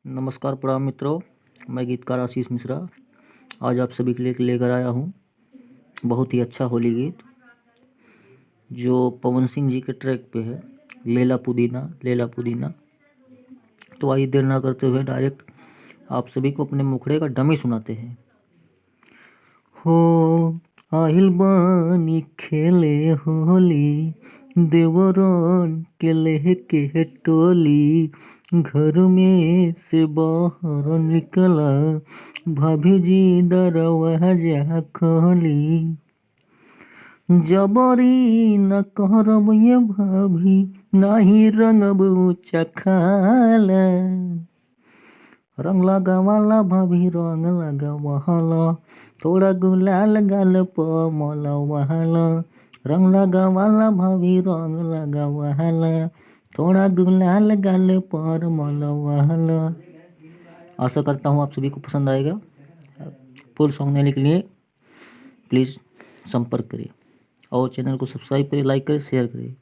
नमस्कार प्रणाम मित्रों, मैं गीतकार आशीष मिश्रा आज आप सभी के लिए लेकर आया हूँ बहुत ही अच्छा होली गीत जो पवन सिंह जी के ट्रैक पे है, लैला पुदीना लैला पुदीना। तो आइए देर ना करते हुए डायरेक्ट आप सभी को अपने मुखड़े का डमी सुनाते हैं। हो आहिल बानी खेले होली, देवरन के लेके टोली, घर में से बाहर निकला, भाभी जी दरवाजा खोली। जबरी न करब ये भाभी, नाही रंगब ऊंचा खाला। रंग लगावाला भाभी रंग लगावाला, थोड़ा गुलाल गाल पर मलवाला। रंग लगावाला भाभी रंग लगावाला, थोड़ा गुलाल गाल पर मलवाला। आशा करता हूँ आप सभी को पसंद आएगा। फुल सॉन्ग लेने के लिए प्लीज़ संपर्क करें और चैनल को सब्सक्राइब करें, लाइक करें, शेयर करें।